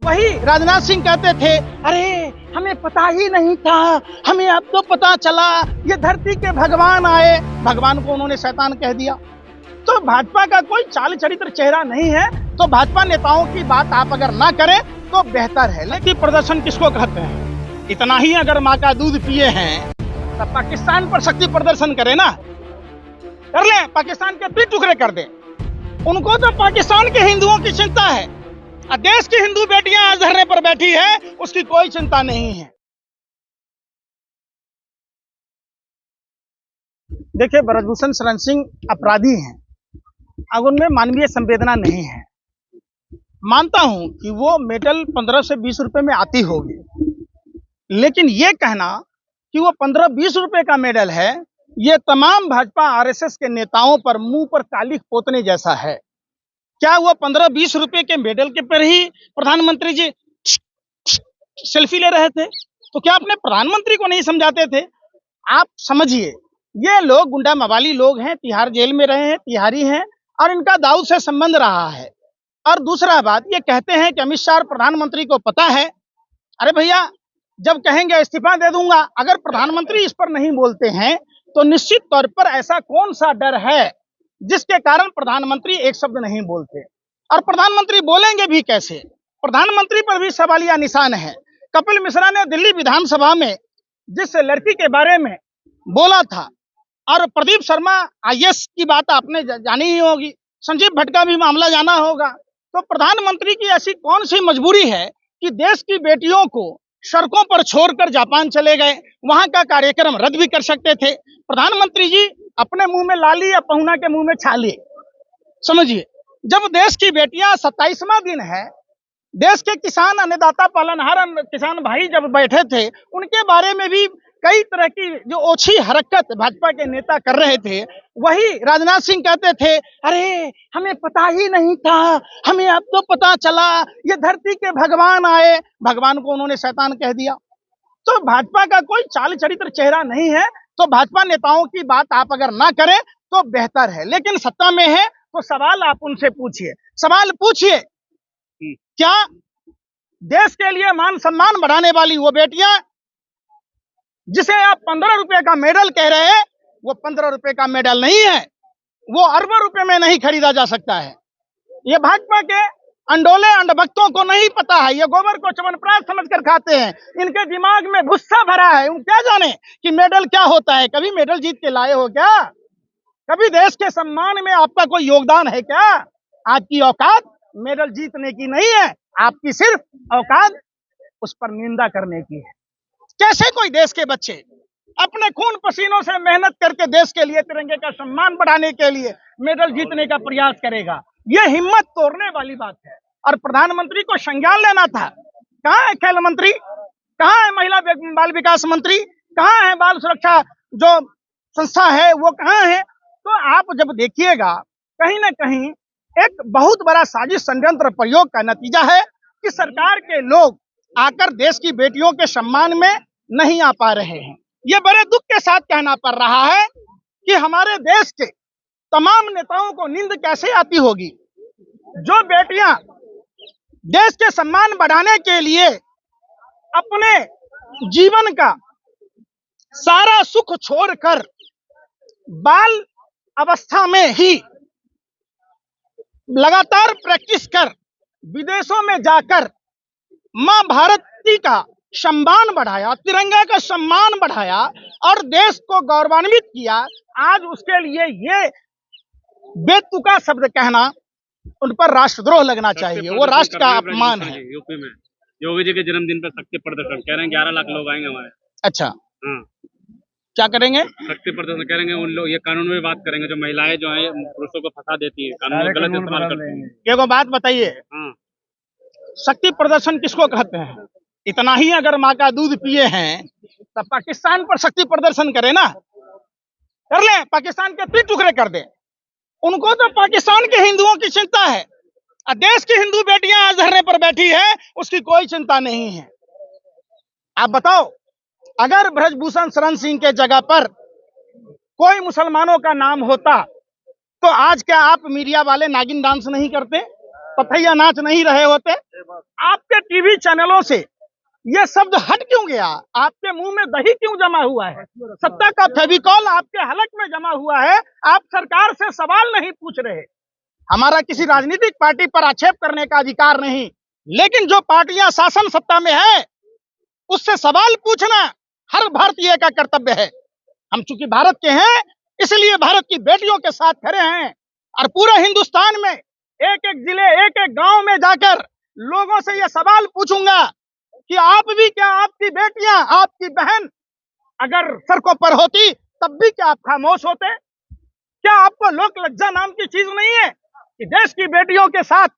वही राजनाथ सिंह कहते थे, अरे हमें पता ही नहीं था, हमें अब तो पता चला, ये धरती के भगवान आए। भगवान को उन्होंने शैतान कह दिया। तो भाजपा का कोई चाल चरित्र चेहरा नहीं है, तो भाजपा नेताओं की बात आप अगर ना करें तो बेहतर है। लेकिन प्रदर्शन किसको कहते हैं? इतना ही अगर माँ का दूध पिए हैं तो पाकिस्तान पर शक्ति प्रदर्शन करें ना, कर ले, पाकिस्तान के पीठ टुकड़े कर दे। उनको तो पाकिस्तान के हिंदुओं की चिंता है, देश की हिंदू बेटियां आज धरने पर बैठी है, उसकी कोई चिंता नहीं है। देखिए, ब्रजभूषण शरण सिंह अपराधी हैं, अब उनमें मानवीय संवेदना नहीं है। मानता हूं कि वो मेडल 15 से 20 रुपए में आती होगी, लेकिन ये कहना कि वो 15-20 रुपए का मेडल है, ये तमाम भाजपा आरएसएस के नेताओं पर मुंह पर कालिख पोतने जैसा है। क्या वो 15-20 रुपए के मेडल के पर ही प्रधानमंत्री जी सेल्फी ले रहे थे? तो क्या अपने प्रधानमंत्री को नहीं समझाते थे? आप समझिए, ये लोग गुंडा मवाली लोग हैं, तिहाड़ जेल में रहे हैं, तिहारी हैं, और इनका दाऊद से संबंध रहा है। और दूसरा बात, ये कहते हैं कि अमित शाह प्रधानमंत्री को पता है। अरे भैया, जब कहेंगे इस्तीफा दे दूंगा, अगर प्रधानमंत्री इस पर नहीं बोलते हैं तो निश्चित तौर पर ऐसा कौन सा डर है जिसके कारण प्रधानमंत्री एक शब्द नहीं बोलते? और प्रधानमंत्री बोलेंगे भी कैसे? प्रधानमंत्री पर भी सवालिया निशान है। कपिल मिश्रा ने दिल्ली विधानसभा में जिस लड़की के बारे में बोला था, और प्रदीप शर्मा आईएएस की बात आपने जानी ही होगी, संजीव भट्ट का भी मामला जाना होगा। तो प्रधानमंत्री की ऐसी कौन सी मजबूरी है कि देश की बेटियों को सड़कों पर छोड़कर जापान चले गए? वहां का कार्यक्रम रद्द भी कर सकते थे। प्रधानमंत्री जी अपने मुंह में लाली या पहुना के मुंह में छाली। समझिए, जब देश की बेटियां 27वां दिन है, देश के किसान, अन्नदाता, पालनहार किसान भाई जब बैठे थे, उनके बारे में भी कई तरह की जो ओछी हरकत भाजपा के नेता कर रहे थे। वही राजनाथ सिंह कहते थे, अरे हमें पता ही नहीं था, हमें अब तो पता चला, ये धरती के भगवान आए। भगवान को उन्होंने शैतान कह दिया। तो भाजपा का कोई चाल चरित्र चेहरा नहीं है, तो भाजपा नेताओं की बात आप अगर ना करें तो बेहतर है। लेकिन सत्ता में है तो सवाल आप उनसे पूछिए, सवाल पूछिए, क्या देश के लिए मान सम्मान बढ़ाने वाली वो बेटियां जिसे आप 15 रुपए का मेडल कह रहे हैं, वो 15 रुपए का मेडल नहीं है, वो अरबों रुपए में नहीं खरीदा जा सकता है। ये भाजपा के अंडोले अंडभक्तों को नहीं पता है, ये गोबर को च्यवनप्राश समझकर खाते हैं, इनके दिमाग में गुस्सा भरा है। वो क्या जाने कि मेडल क्या होता है? कभी मेडल जीत के लाए हो क्या? कभी देश के सम्मान में आपका कोई योगदान है क्या? आपकी औकात मेडल जीतने की नहीं है, आपकी सिर्फ औकात उस पर निंदा करने की है। कैसे कोई देश के बच्चे अपने खून पसीनों से मेहनत करके देश के लिए, तिरंगे का सम्मान बढ़ाने के लिए मेडल जीतने का प्रयास करेगा? यह हिम्मत तोड़ने वाली बात है। और प्रधानमंत्री को संज्ञान लेना था। कहाँ है खेल मंत्री? कहाँ है महिला बाल विकास मंत्री? कहाँ है बाल सुरक्षा जो संस्था है, वो कहाँ है? तो आप जब देखिएगा, कहीं ना कहीं एक बहुत बड़ा साजिश षड्यंत्र प्रयोग का नतीजा है कि सरकार के लोग आकर देश की बेटियों के सम्मान में नहीं आ पा रहे हैं। ये बड़े दुख के साथ कहना पड़ रहा है कि हमारे देश के तमाम नेताओं को नींद कैसे आती होगी, जो बेटियां देश के सम्मान बढ़ाने के लिए अपने जीवन का सारा सुख छोड़कर बाल अवस्था में ही लगातार प्रैक्टिस कर विदेशों में जाकर मां भारती का सम्मान बढ़ाया, तिरंगा का सम्मान बढ़ाया और देश को गौरवान्वित किया, आज उसके लिए ये बेतुका शब्द कहना उन पर राष्ट्रद्रोह लगना चाहिए। वो राष्ट्र का अपमान है। यूपी में योगी जी के जन्मदिन पर शक्ति प्रदर्शन कह रहे हैं, 11 लाख लोग आएंगे हमारे। अच्छा, क्या करेंगे? शक्ति प्रदर्शन करेंगे। उन लोग ये कानून में बात करेंगे, जो महिलाएं जो है पुरुषों को फंसा देती है, कानून का गलत इस्तेमाल करती है। एक बात बताइए, शक्ति प्रदर्शन किसको कहते हैं? इतना ही अगर माँ का दूध पिए हैं तो पाकिस्तान पर शक्ति प्रदर्शन करें ना, कर ले, पाकिस्तान के पीठ टुकड़े कर दे। उनको तो पाकिस्तान के हिंदुओं की चिंता है, देश की हिंदू बेटियां आज धरने पर बैठी है, उसकी कोई चिंता नहीं है। आप बताओ, अगर ब्रजभूषण शरण सिंह के जगह पर कोई मुसलमानों का नाम होता तो आज क्या आप मीडिया वाले नागिन डांस नहीं करते? पथैया नाच नहीं रहे होते। आपके टीवी चैनलों से ये शब्द हट क्यों गया? आपके मुंह में दही क्यों जमा हुआ है? सत्ता का फेविकॉल आपके हलक में जमा हुआ है। आप सरकार से सवाल नहीं पूछ रहे। हमारा किसी राजनीतिक पार्टी पर आक्षेप करने का अधिकार नहीं, लेकिन जो पार्टियां शासन सत्ता में है उससे सवाल पूछना हर भारतीय का कर्तव्य है। हम चूंकि भारत के हैं, इसलिए भारत की बेटियों के साथ खड़े हैं और पूरे हिंदुस्तान में एक एक जिले, एक एक गांव में जाकर लोगों से यह सवाल पूछूंगा कि आप भी क्या, आपकी बेटियां, आपकी बहन अगर सड़कों पर होती तब भी क्या आप खामोश होते? क्या आपको लोक लज्जा नाम की चीज नहीं है कि देश की बेटियों के साथ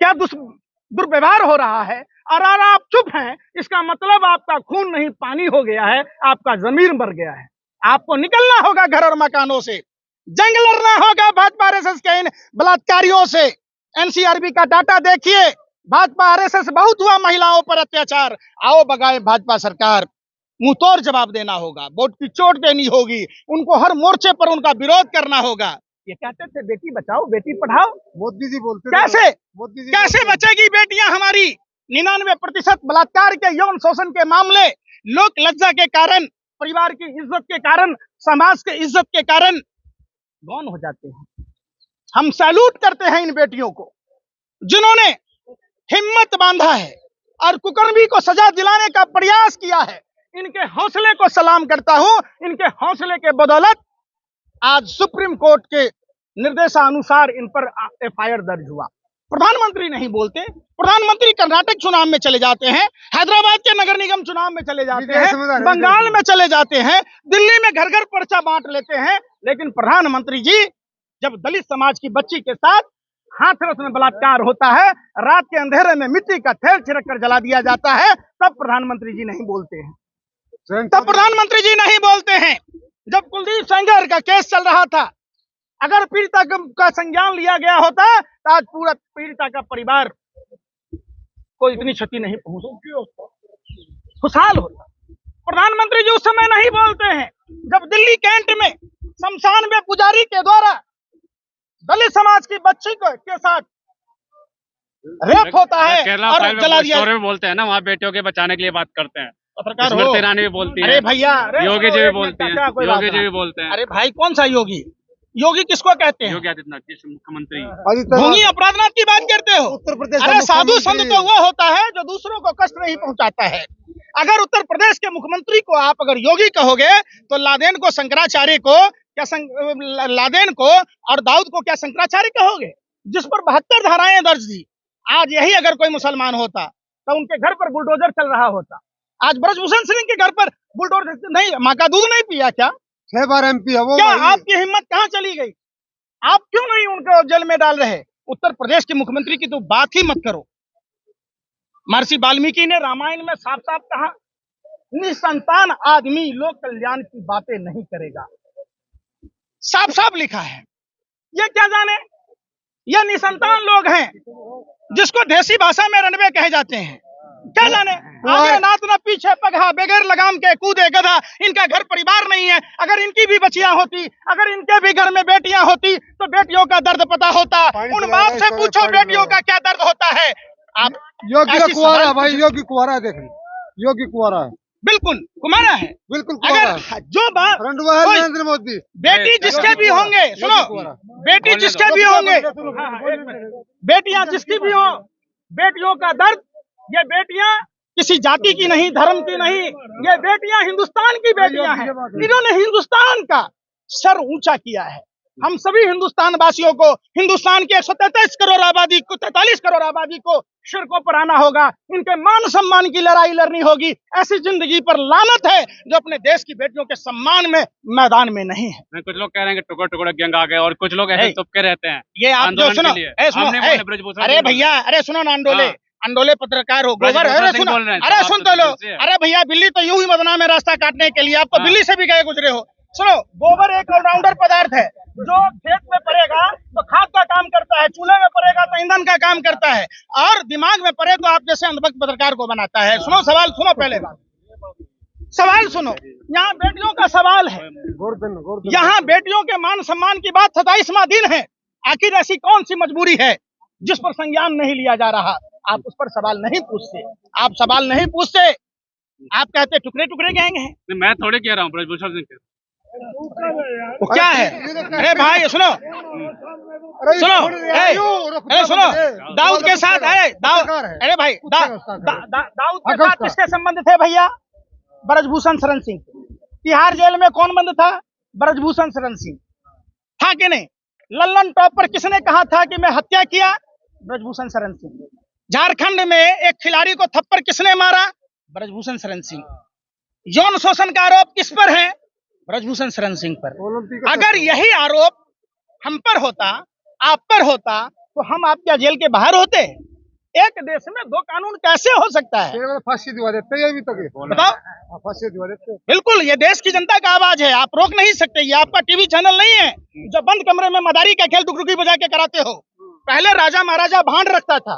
क्या दुर्व्यवहार हो रहा है और आप चुप हैं? इसका मतलब आपका खून नहीं पानी हो गया है, आपका जमीर मर गया है। आपको निकलना होगा घर और मकानों से, जंग लड़ना होगा भाजपा आरएसएस के इन बलात्कारियों से। एनसीआरबी का डाटा देखिए, भाजपा आरएसएस बहुत हुआ महिलाओं पर अत्याचार। आओ बगाए भाजपा सरकार, मुंह तोड़ जवाब देना होगा, वोट की चोट देनी होगी, उनको हर मोर्चे पर उनका विरोध करना होगा। ये कहते थे बेटी बचाओ बेटी पढ़ाओ, मोदी जी बोलते कैसे मोदी जी कैसे बचेगी बेटियां हमारी? 99% बलात्कार के, यौन शोषण के मामले लोक लज्जा के कारण, परिवार की इज्जत के कारण, समाज के इज्जत के कारण गौन हो जाते हैं। हम सैल्यूट करते हैं इन बेटियों को जिन्होंने हिम्मत बांधा है और कुकर्मी को सजा दिलाने का प्रयास किया है। इनके हौसले को सलाम करता हूं। इनके हौसले के बदौलत आज सुप्रीम कोर्ट के निर्देशानुसार इन पर एफआईआर दर्ज हुआ। प्रधानमंत्री नहीं बोलते। प्रधानमंत्री कर्नाटक चुनाव में चले जाते हैं, हैदराबाद के नगर निगम चुनाव में चले जाते हैं, बंगाल में चले जाते हैं, दिल्ली में घर घर पर्चा बांट लेते हैं, लेकिन प्रधानमंत्री जी जब दलित समाज की बच्ची के साथ हाथरस में बलात्कार होता है, रात के अंधेरे में मिट्टी का थैल छिड़क कर जला दिया जाता है, तब प्रधानमंत्री जी नहीं बोलते हैं। तब प्रधानमंत्री जी नहीं बोलते हैं। जब कुलदीप सेंगर का केस चल रहा था, अगर पीड़िता का संज्ञान लिया गया होता तो आज पूरा पीड़िता का परिवार को इतनी क्षति नहीं पहुंची, खुशहाल होता। प्रधानमंत्री जी उस समय नहीं बोलते हैं जब दिल्ली कैंट में शमशान में पुजारी के द्वारा दलित समाज की बच्ची के साथ रेप होता है और जला दिया। बोलते हैं ना, वहाँ बेटियों के बचाने के लिए बात करते हैं, पत्रकार हो। स्मृति ईरानी भी बोलती है। अरे भैया, योगी जी भी बोलते हैं, योगी जी भी बोलते हैं। अरे भाई कौन सा योगी? योगी किसको कहते हैं? योगी आदित्यनाथ जी मुख्यमंत्री। ढोंगी अपराधनाथ की बात करते हो? उत्तर प्रदेश अरे साधु संत तो वो होता है जो दूसरों को कष्ट नहीं पहुंचाता है। अगर उत्तर प्रदेश के मुख्यमंत्री को आप अगर योगी कहोगे तो लादेन को शंकराचार्य को क्या लादेन को और दाऊद को क्या शंकराचार्य कहोगे, जिस पर 72 धाराएं दर्ज थी। आज यही अगर कोई मुसलमान होता तो उनके घर पर बुलडोजर चल रहा होता। आज ब्रजभूषण सिंह के घर पर बुलडोजर नहीं, माँ का दूध नहीं पिया क्या? 6 बार MP है वो। क्या आपकी हिम्मत कहाँ चली गई? आप क्यों नहीं उनको जेल में डाल रहे? उत्तर प्रदेश के मुख्यमंत्री की तो बात ही मत करो। महर्षि वाल्मीकि ने रामायण में साफ साफ कहा, निसंतान आदमी लोक कल्याण की बातें नहीं करेगा। साफ साफ लिखा है। ये क्या जाने, ये निसंतान लोग हैं जिसको देसी भाषा में रनवे कहे जाते हैं। क्या जाने, आगे नाथ न पीछे पगहा, बगैर लगाम के कूदे गधा। इनका घर परिवार नहीं है। अगर इनकी भी बच्चियां होती, अगर इनके भी घर में बेटियां होती तो बेटियों का दर्द पता होता। उन बाप से पूछो बेटियों का क्या दर्द होता है। आप योगी का कुंवारा भाई, योगी कुंवारा है, देख योगी कुंवारा है, बिल्कुल कुमारा है, बिल्कुल कुंवारा है। अगर जो बाप नरेंद्र मोदी बेटी जिसके भी होंगे, सुनो, बेटी जिसके भी होंगे, बेटियां जिसकी भी हो, बेटियों का दर्द, ये बेटियां किसी जाति की नहीं, धर्म की नहीं, ये बेटियां हिंदुस्तान की बेटियां हैं। इन्होंने हिंदुस्तान का सर ऊंचा किया है। हम सभी हिंदुस्तान वासियों को, हिंदुस्तान की 133 करोड़ आबादी को, 43 करोड़ आबादी को सड़कों पर आना होगा। इनके मान सम्मान की लड़ाई लड़नी होगी। ऐसी जिंदगी पर लानत है जो अपने देश की बेटियों के सम्मान में मैदान में नहीं है। कुछ लोग कह रहे हैं कि टुकड़े टुकड़े गैंग आ गए और कुछ लोग ऐसे चुपके रहते हैं। ये आप जो सुनो, अरे भैया, अरे सुनो ना, अंडोले पत्रकार हो, गोबर, अरे सुन तो लो। अरे भैया, बिल्ली तो यूं ही बदनाम है रास्ता काटने के लिए। आप तो बिल्ली से भी गए गुजरे हो। सुनो, गोबर एक ऑलराउंडर पदार्थ है जो खेत में पड़ेगा तो खाद का काम करता है, चूल्हे में पड़ेगा तो ईंधन का काम करता है, और दिमाग में पड़े तो आप जैसे अंधभक्त पत्रकार को बनाता है। सुनो, सवाल सुनो, पहले बात सवाल सुनो। यहाँ बेटियों का सवाल है, यहाँ बेटियों के मान सम्मान की बात 27वां दिन है। आखिर ऐसी कौन सी मजबूरी है जिस पर संज्ञान नहीं लिया जा रहा, आप उस पर सवाल नहीं पूछते। आप सवाल नहीं पूछते, आप कहते टुकड़े टुकड़े गैंग हैं। नहीं, मैं थोड़े कह रहा हूँ, ब्रजभूषण सिंह कह वो क्या है? अरे भाई सुनो अरे सुनो, रुक अरे सुनो, दाऊद के साथ है अरे भाई दाऊद के साथ किसके संबंध थे भैया? ब्रजभूषण शरण सिंह। तिहाड़ जेल में कौन बंद था? ब्रजभूषण शरण सिंह। था कि नहीं? लल्लन टॉप पर किसने कहा था कि मैं हत्या किया? ब्रजभूषण शरण सिंह। झारखंड में एक खिलाड़ी को थप्पड़ किसने मारा? ब्रजभूषण शरण सिंह। यौन शोषण का आरोप किस पर है? ब्रजभूषण शरण सिंह पर। अगर यही आरोप हम पर होता, आप पर होता, तो हम आप क्या जेल के बाहर होते? एक देश में दो कानून कैसे हो सकता है? फांसी दिवा देते हैं अभी तक। बताओ। फांसी दिवा देते। बिल्कुल, ये देश की जनता का आवाज है, आप रोक नहीं सकते। ये आपका टीवी चैनल नहीं है जो बंद कमरे में मदारी का खेल टुकड़ुकी बजा के कराते हो। पहले राजा महाराजा भांड रखता था,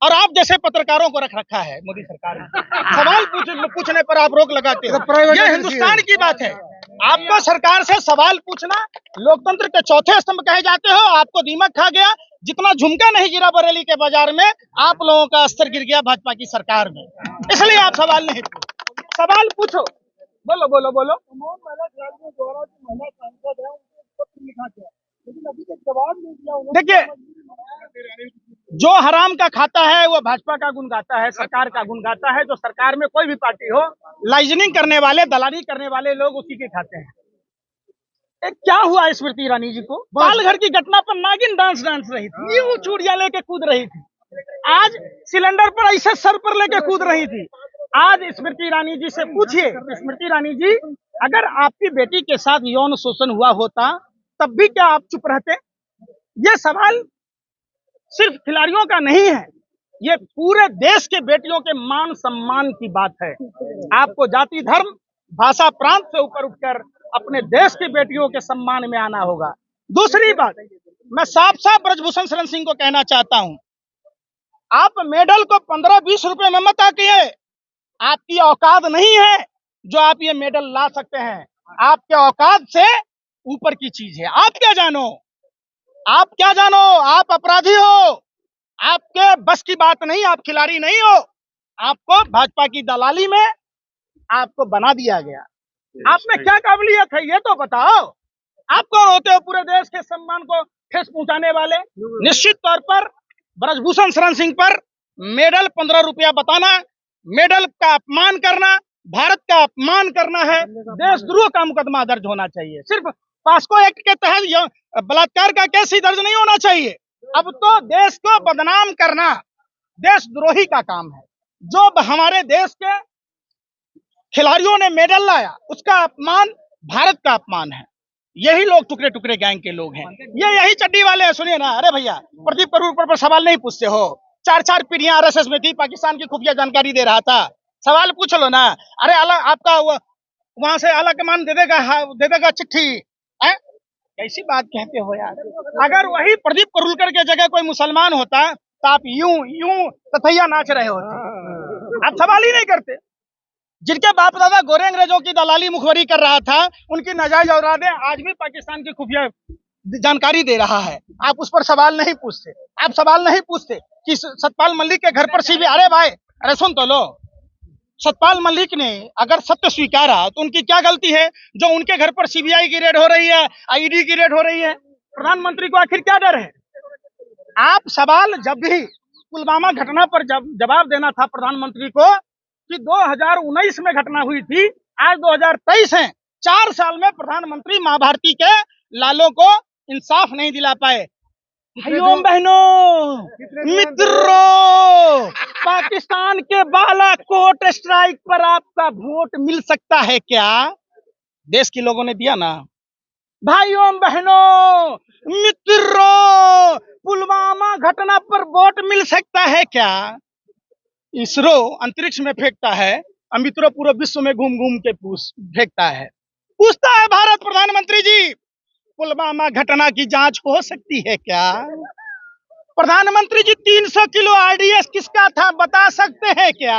और आप जैसे पत्रकारों को रख रखा है मोदी सरकार ने। सवाल पूछने पर आप रोक लगाते हो। ये हिंदुस्तान की बात है। आपको सरकार से सवाल पूछना लोकतंत्र के चौथे स्तंभ कहे जाते हो। आपको दीमक खा गया। जितना झुमका नहीं गिरा बरेली के बाजार में, आप लोगों का स्तर गिर गया भाजपा की सरकार में। इसलिए आप सवाल नहीं पूछो, सवाल पूछो। बोलो बोलो बोलो। देखिए, जो हराम का खाता है वो भाजपा का गुण गाता है, सरकार का गुण गाता है। जो सरकार में कोई भी पार्टी हो, लाइजनिंग करने वाले, दलाली करने वाले लोग उसी के खाते हैं। क्या हुआ स्मृति ईरानी जी को? बालघर की घटना पर नागिन डांस रही थी, यूं चूड़ियां लेके कूद रही थी। आज सिलेंडर पर ऐसे सर पर लेके कूद रही थी। आज स्मृति ईरानी जी से पूछिए, स्मृति ईरानी जी, अगर आपकी बेटी के साथ यौन शोषण हुआ होता तब भी क्या आप चुप रहते? ये सवाल सिर्फ खिलाड़ियों का नहीं है, ये पूरे देश के बेटियों के मान सम्मान की बात है। आपको जाति, धर्म, भाषा, प्रांत से ऊपर उठकर अपने देश की बेटियों के सम्मान में आना होगा। दूसरी बात, मैं साफ साफ ब्रजभूषण शरण सिंह को कहना चाहता हूं, आप मेडल को 15-20 रुपए में मत आकिए। आपकी औकात नहीं है जो आप ये मेडल ला सकते हैं। आपके औकात से ऊपर की चीज है। आप क्या जानो? आप क्या जानो? आप अपराधी हो। आपके बस की बात नहीं, आप खिलाड़ी नहीं हो। आपको भाजपा की दलाली में आपको बना दिया गया। आप में क्या काबिलियत है ये तो बताओ। आप कौन होते हो पूरे देश के सम्मान को ठेस पहुंचाने वाले? निश्चित तौर पर ब्रजभूषण शरण सिंह पर मेडल 15 रुपया बताना, मेडल का अपमान करना, भारत का अपमान करना है। देशद्रोह का मुकदमा दर्ज होना चाहिए। सिर्फ पास्को एक्ट के तहत बलात्कार का केस ही दर्ज नहीं होना चाहिए। अब तो देश को बदनाम करना देशद्रोही का काम है। जो हमारे देश के खिलाड़ियों ने मेडल लाया, उसका अपमान भारत का अपमान है। यही लोग टुकड़े टुकड़े गैंग के लोग हैं। यही चड्डी वाले हैं। सुनिए ना, अरे भैया, प्रदीप करूर पर सवाल नहीं पूछते हो। 4 पीढ़ियां आरएसएस में थी, पाकिस्तान की खुफिया जानकारी दे रहा था। सवाल पूछ लो ना। अरे आपका वहां से आला कमान दे देगा चिट्ठी। कैसी बात कहते हो यार? अगर वही प्रदीप करूलकर के जगह कोई मुसलमान होता तो आप यूं तथैया नाच रहे होते। आप सवाल ही नहीं करते। जिनके बाप दादा गोरे अंग्रेजों की दलाली मुखबरी कर रहा था, उनकी नाजायज औलादें आज भी पाकिस्तान की खुफिया जानकारी दे रहा है। आप उस पर सवाल नहीं पूछते। आप सवाल नहीं पूछते कि सतपाल मलिक के घर पर सीबीआई, अरे भाई, अरे सुन तो लो, सतपाल मलिक ने अगर सत्य स्वीकारा तो उनकी क्या गलती है जो उनके घर पर सीबीआई की रेड हो रही है, आईडी की रेड हो रही है? प्रधानमंत्री को आखिर क्या डर है? आप सवाल जब भी पुलवामा घटना पर जवाब देना था प्रधानमंत्री को कि 2019 में घटना हुई थी, आज 2023 है। 4 साल में प्रधानमंत्री माँ भारती के लालों को इंसाफ नहीं दिला पाए। भाइयों बहनों, मित्रों, पाकिस्तान के बालाकोट स्ट्राइक पर आपका वोट मिल सकता है क्या? देश के लोगों ने दिया ना। भाइयों बहनों, मित्रों, पुलवामा घटना पर वोट मिल सकता है क्या? इसरो अंतरिक्ष में फेंकता है, मित्रों पूरे विश्व में घूम घूम के फेंकता है। पूछता है भारत प्रधानमंत्री जी, पुलवामा घटना की जांच हो सकती है क्या? प्रधानमंत्री जी, 300 किलो आरडीएक्स किसका था बता सकते हैं क्या?